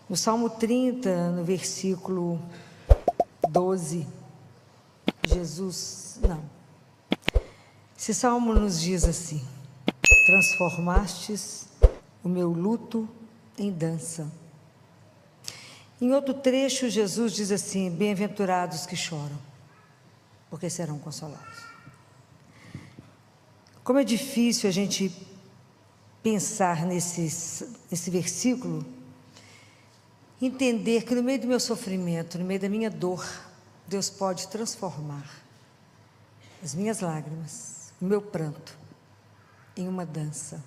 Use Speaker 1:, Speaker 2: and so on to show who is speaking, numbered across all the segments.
Speaker 1: No Salmo 30, no versículo 12, esse salmo nos diz assim: transformastes o meu luto em dança. Em outro trecho, Jesus diz assim: bem-aventurados que choram, porque serão consolados. Como é difícil a gente pensar nesse versículo, entender que no meio do meu sofrimento, no meio da minha dor, Deus pode transformar as minhas lágrimas, o meu pranto, em uma dança.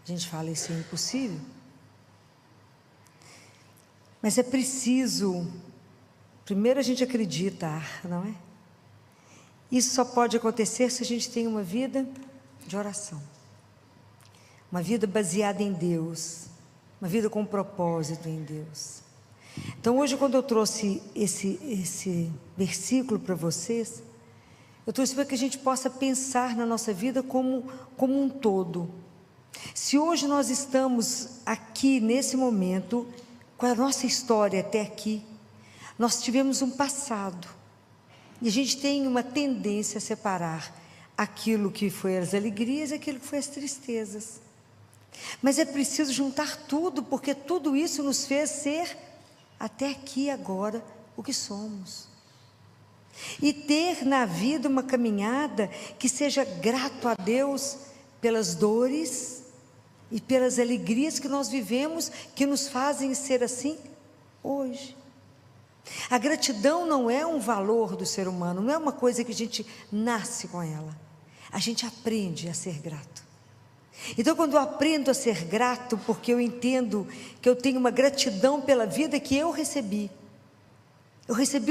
Speaker 1: A gente fala, isso é impossível. Mas é preciso, primeiro a gente acreditar, não é? Isso só pode acontecer se a gente tem uma vida de oração. Uma vida baseada em Deus. Uma vida com propósito em Deus. Então hoje, quando eu trouxe esse versículo para vocês, eu trouxe para que a gente possa pensar na nossa vida como um todo. Se hoje nós estamos aqui, nesse momento, com a nossa história até aqui, nós tivemos um passado, e a gente tem uma tendência a separar aquilo que foi as alegrias e aquilo que foi as tristezas. Mas é preciso juntar tudo, porque tudo isso nos fez ser, até aqui agora, o que somos. E ter na vida uma caminhada que seja grato a Deus pelas dores e pelas alegrias que nós vivemos, que nos fazem ser assim hoje. A gratidão não é um valor do ser humano, não é uma coisa que a gente nasce com ela. A gente aprende a ser grato. Então, quando eu aprendo a ser grato, porque eu entendo que eu tenho uma gratidão pela vida que eu recebi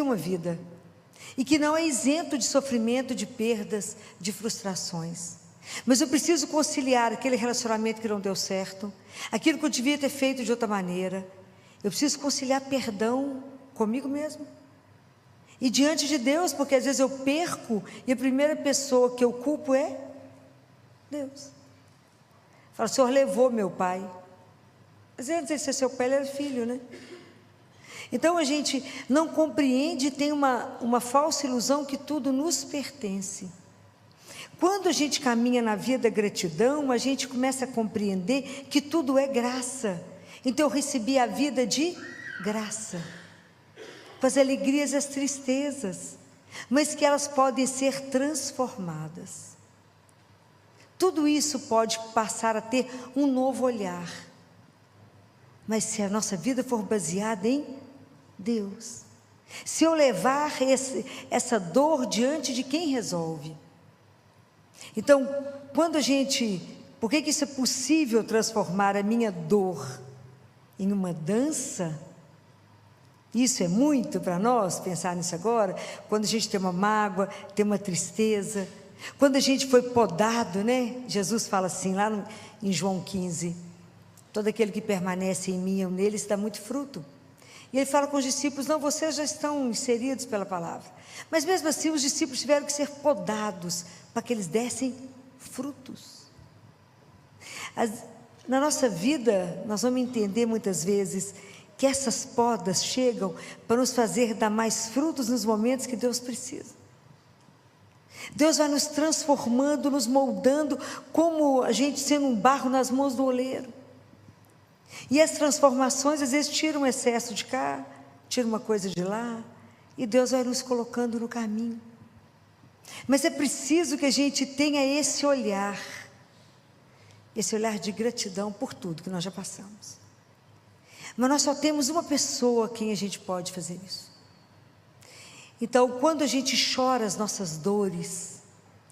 Speaker 1: uma vida, e que não é isento de sofrimento, de perdas, de frustrações, mas eu preciso conciliar aquele relacionamento que não deu certo, aquilo que eu devia ter feito de outra maneira. Eu preciso conciliar perdão comigo mesmo e diante de Deus, porque às vezes eu perco e a primeira pessoa que eu culpo é Deus. Fala, o Senhor levou meu pai. Às vezes, não sei se é seu pai, ele era filho, né? Então a gente não compreende e tem uma falsa ilusão que tudo nos pertence. Quando a gente caminha na via da gratidão, a gente começa a compreender que tudo é graça. Então eu recebi a vida de graça, com as alegrias e as tristezas, mas que elas podem ser transformadas. Tudo isso pode passar a ter um novo olhar, mas se a nossa vida for baseada em Deus, se eu levar essa dor diante de quem resolve. Então, por que isso é possível, transformar a minha dor em uma dança? Isso é muito para nós pensar nisso agora, quando a gente tem uma mágoa, tem uma tristeza, quando a gente foi podado, né? Jesus fala assim, lá em João 15, todo aquele que permanece em mim, eu nele, se dá muito fruto. E ele fala com os discípulos, não, vocês já estão inseridos pela palavra, mas mesmo assim os discípulos tiveram que ser podados, para que eles dessem frutos. Na nossa vida, nós vamos entender muitas vezes, que essas podas chegam para nos fazer dar mais frutos nos momentos que Deus precisa. Deus vai nos transformando, nos moldando, como a gente sendo um barro nas mãos do oleiro. E as transformações às vezes tiram um excesso de cá, tiram uma coisa de lá, e Deus vai nos colocando no caminho. Mas é preciso que a gente tenha esse olhar de gratidão por tudo que nós já passamos. Mas nós só temos uma pessoa a quem a gente pode fazer isso. Então, quando a gente chora as nossas dores,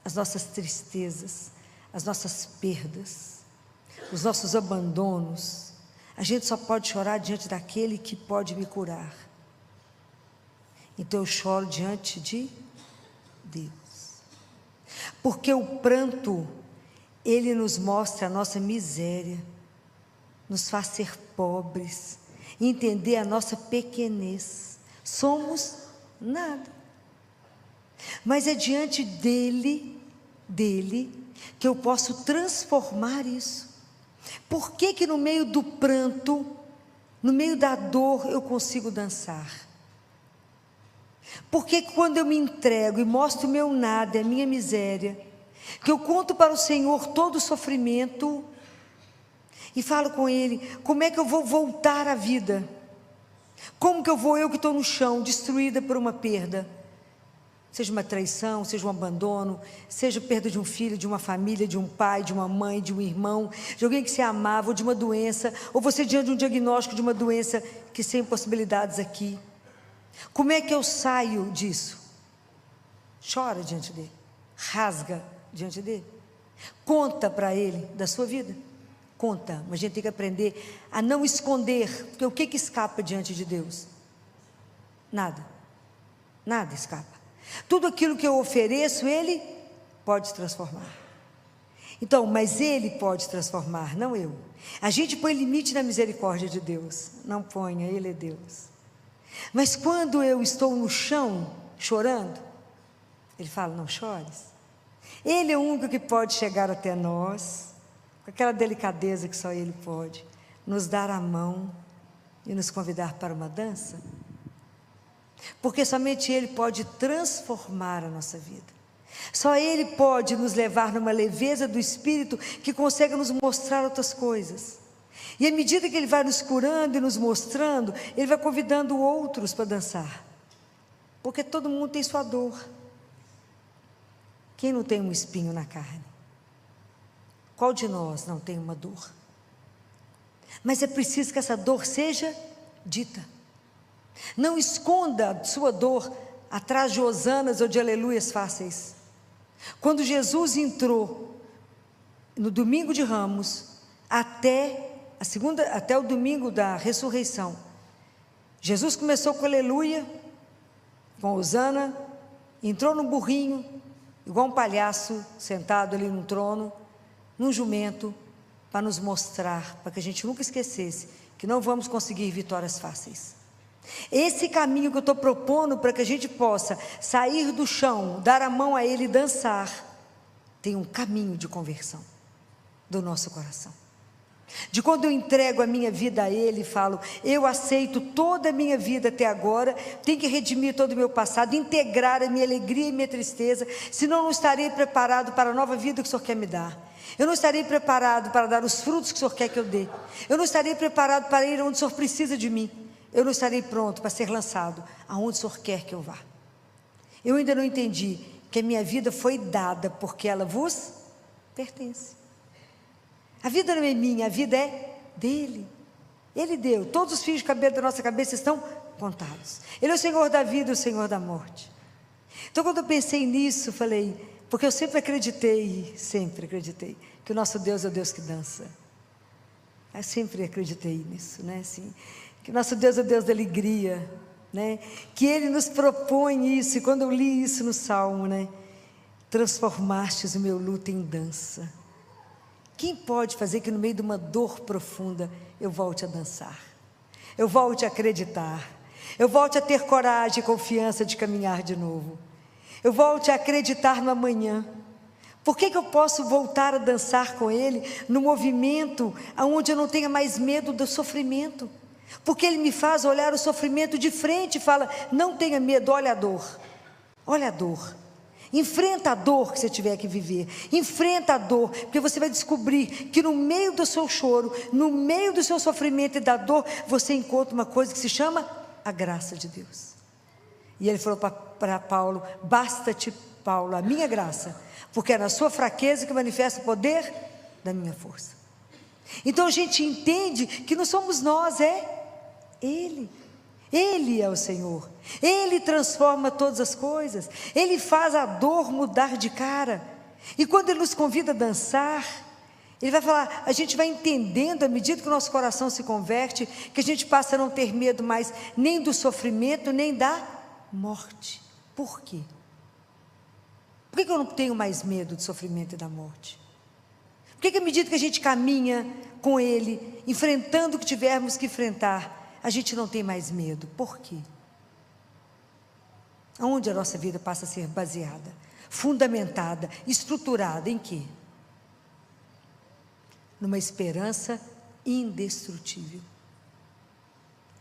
Speaker 1: as nossas tristezas, as nossas perdas, os nossos abandonos, a gente só pode chorar diante daquele que pode me curar. Então eu choro diante de Deus. Porque o pranto, ele nos mostra a nossa miséria, nos faz ser pobres, entender a nossa pequenez. Somos nada. Mas é diante dele que eu posso transformar isso. Por que no meio do pranto No meio da dor eu consigo dançar. Porque quando eu me entrego e mostro o meu nada, a minha miséria, que eu conto para o Senhor todo o sofrimento e falo com Ele, como é que eu vou voltar à vida? Como que eu que estou no chão, destruída por uma perda? Seja uma traição, seja um abandono, seja a perda de um filho, de uma família, de um pai, de uma mãe, de um irmão, de alguém que você amava, ou de uma doença, ou você diante de um diagnóstico de uma doença que sem possibilidades aqui. Como é que eu saio disso? Chora diante dele, rasga diante dele, conta para ele da sua vida, conta, mas a gente tem que aprender a não esconder, porque o que escapa diante de Deus? Nada, nada escapa. Tudo aquilo que eu ofereço, Ele pode transformar. Então, mas Ele pode transformar, não eu. A gente põe limite na misericórdia de Deus. Não ponha, Ele é Deus. Mas quando eu estou no chão, chorando, Ele fala, não chores. Ele é o único que pode chegar até nós, com aquela delicadeza que só Ele pode, nos dar a mão e nos convidar para uma dança. Porque somente Ele pode transformar a nossa vida. Só Ele pode nos levar numa leveza do Espírito que consegue nos mostrar outras coisas. E à medida que Ele vai nos curando e nos mostrando, Ele vai convidando outros para dançar. Porque todo mundo tem sua dor. Quem não tem um espinho na carne? Qual de nós não tem uma dor? Mas é preciso que essa dor seja dita. Não esconda a sua dor atrás de hosanas ou de aleluias fáceis. Quando Jesus entrou no domingo de Ramos até o domingo da ressurreição, Jesus começou com aleluia, com hosana, entrou no burrinho, igual um palhaço sentado ali no trono, num jumento, para nos mostrar, para que a gente nunca esquecesse que não vamos conseguir vitórias fáceis. Esse caminho que eu estou propondo para que a gente possa sair do chão, dar a mão a Ele e dançar, tem um caminho de conversão do nosso coração. De quando eu entrego a minha vida a Ele e falo, eu aceito toda a minha vida até agora, tenho que redimir todo o meu passado, integrar a minha alegria e minha tristeza, senão eu não estarei preparado para a nova vida que o Senhor quer me dar. Eu não estarei preparado para dar os frutos que o Senhor quer que eu dê. Eu não estarei preparado para ir onde o Senhor precisa de mim. Eu não estarei pronto para ser lançado aonde o Senhor quer que eu vá. Eu ainda não entendi que a minha vida foi dada porque ela vos pertence. A vida não é minha, a vida é dele. Ele deu, todos os fios de cabelo da nossa cabeça estão contados. Ele é o Senhor da vida e o Senhor da morte. Então quando eu pensei nisso, falei, porque eu sempre acreditei que o nosso Deus é o Deus que dança. Eu sempre acreditei nisso, né? Assim, que o nosso Deus é o Deus da alegria, né? Que Ele nos propõe isso, e quando eu li isso no Salmo, né? Transformastes o meu luto em dança. Quem pode fazer que no meio de uma dor profunda eu volte a dançar? Eu volte a acreditar, eu volte a ter coragem e confiança de caminhar de novo, eu volte a acreditar no amanhã. Por que eu posso voltar a dançar com Ele no movimento onde eu não tenha mais medo do sofrimento? Porque Ele me faz olhar o sofrimento de frente e fala, não tenha medo, olha a dor, enfrenta a dor que você tiver que viver, enfrenta a dor, porque você vai descobrir que no meio do seu choro, no meio do seu sofrimento e da dor, você encontra uma coisa que se chama a graça de Deus. E Ele falou para Paulo, basta-te, Paulo, a minha graça, porque é na sua fraqueza que manifesta o poder da minha força. Então a gente entende que não somos nós, é Ele. Ele é o Senhor. Ele transforma todas as coisas. Ele faz a dor mudar de cara. E quando Ele nos convida a dançar, Ele vai falar, a gente vai entendendo à medida que o nosso coração se converte, que a gente passa a não ter medo mais nem do sofrimento, nem da morte. Por quê? Por que eu não tenho mais medo do sofrimento e da morte? Por que à medida que a gente caminha com Ele, enfrentando o que tivermos que enfrentar, a gente não tem mais medo? Por quê? Aonde a nossa vida passa a ser baseada, fundamentada, estruturada em quê? Numa esperança indestrutível.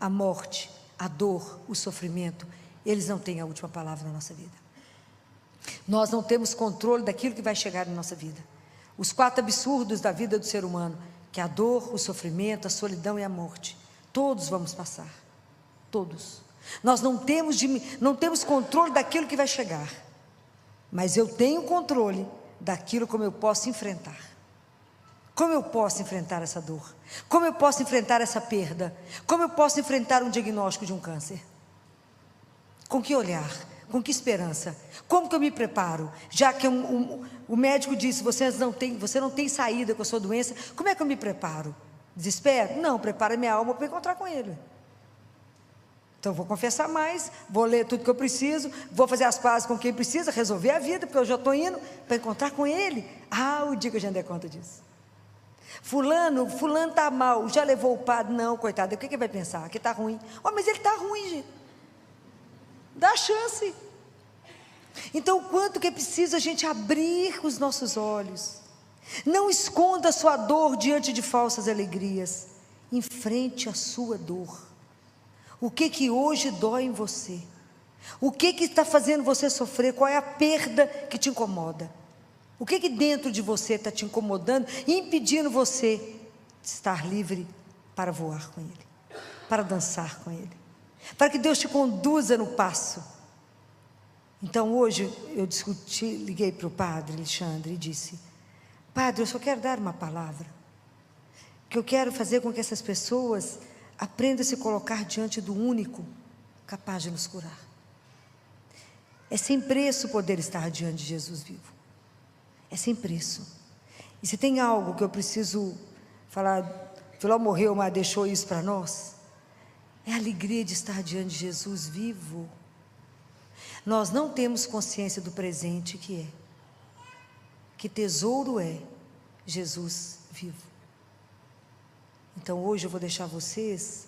Speaker 1: a morte, a dor, o sofrimento, eles não têm a última palavra na nossa vida. Nós não temos controle daquilo que vai chegar na nossa vida. Os 4 absurdos da vida do ser humano, que é a dor, o sofrimento, a solidão e a morte, todos vamos passar, todos. Nós não temos controle daquilo que vai chegar, mas eu tenho controle daquilo como eu posso enfrentar. Como eu posso enfrentar essa dor? Como eu posso enfrentar essa perda? Como eu posso enfrentar um diagnóstico de um câncer? Com que olhar? Com que esperança? Como que eu me preparo? Já que o médico disse, você não tem saída com a sua doença, como é que eu me preparo? Desespero? Não, prepara minha alma para encontrar com Ele. Então eu vou confessar mais, vou ler tudo que eu preciso, vou fazer as pazes com quem precisa, resolver a vida, porque eu já estou indo para encontrar com Ele. O dia que eu já dei conta disso. Fulano está mal, já levou o padre? Não, coitado, o que ele vai pensar? Que está ruim. Mas ele está ruim, gente. Dá chance. Então, o quanto que é preciso a gente abrir os nossos olhos. Não esconda a sua dor diante de falsas alegrias. Enfrente a sua dor. O que hoje dói em você? O que está fazendo você sofrer? Qual é a perda que te incomoda? O que dentro de você está te incomodando e impedindo você de estar livre para voar com Ele, para dançar com Ele, para que Deus te conduza no passo? Então hoje eu liguei para o padre Alexandre e disse: Padre, eu só quero dar uma palavra, que eu quero fazer com que essas pessoas aprendam a se colocar diante do único capaz de nos curar. É sem preço poder estar diante de Jesus vivo. É sem preço. E se tem algo que eu preciso falar, Filó morreu, mas deixou isso para nós, é a alegria de estar diante de Jesus vivo. Nós não temos consciência do presente que é. Que tesouro é Jesus vivo. Então hoje eu vou deixar vocês,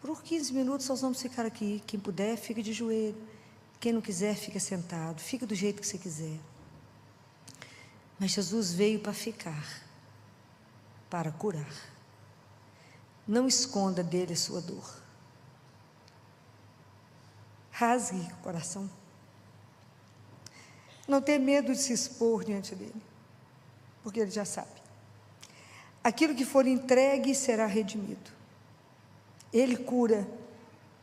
Speaker 1: por 15 minutos nós vamos ficar aqui. Quem puder, fica de joelho. Quem não quiser, fica sentado. Fica do jeito que você quiser. Mas Jesus veio para ficar, para curar. Não esconda dele a sua dor. Rasgue o coração. Não tenha medo de se expor diante dele, porque ele já sabe. Aquilo que for entregue será redimido. Ele cura,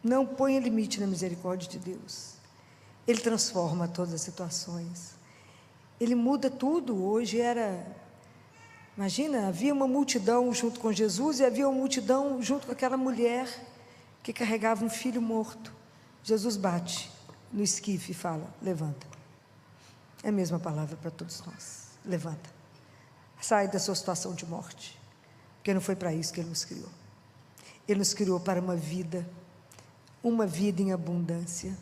Speaker 1: não ponha limite na misericórdia de Deus. Ele transforma todas as situações. Ele muda tudo. Hoje imagina, havia uma multidão junto com Jesus e havia uma multidão junto com aquela mulher que carregava um filho morto. Jesus bate no esquife e fala: levanta. É a mesma palavra para todos nós. Levanta. Sai da sua situação de morte, porque não foi para isso que Ele nos criou. Ele nos criou para uma vida em abundância.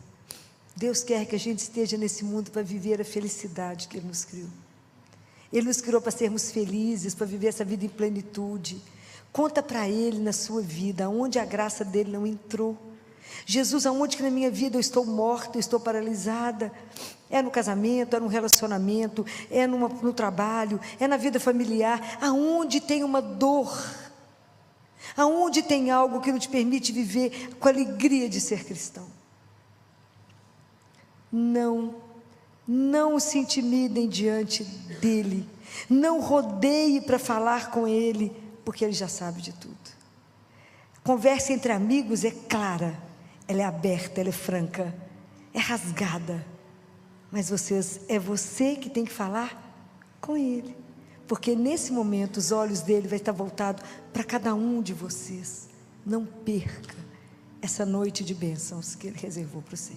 Speaker 1: Deus quer que a gente esteja nesse mundo para viver a felicidade que Ele nos criou. Ele nos criou para sermos felizes, para viver essa vida em plenitude. Conta para Ele na sua vida, onde a graça dEle não entrou. Jesus, aonde que na minha vida eu estou morta, eu estou paralisada? É no casamento, é no relacionamento, é no trabalho, é na vida familiar. Aonde tem uma dor, aonde tem algo que não te permite viver com a alegria de ser cristão. Não se intimidem diante dEle, não rodeie para falar com Ele, porque Ele já sabe de tudo. Conversa entre amigos é clara, ela é aberta, ela é franca, é rasgada, mas é você que tem que falar com Ele, porque nesse momento os olhos dEle vai estar voltados para cada um de vocês. Não perca essa noite de bênçãos que Ele reservou para você.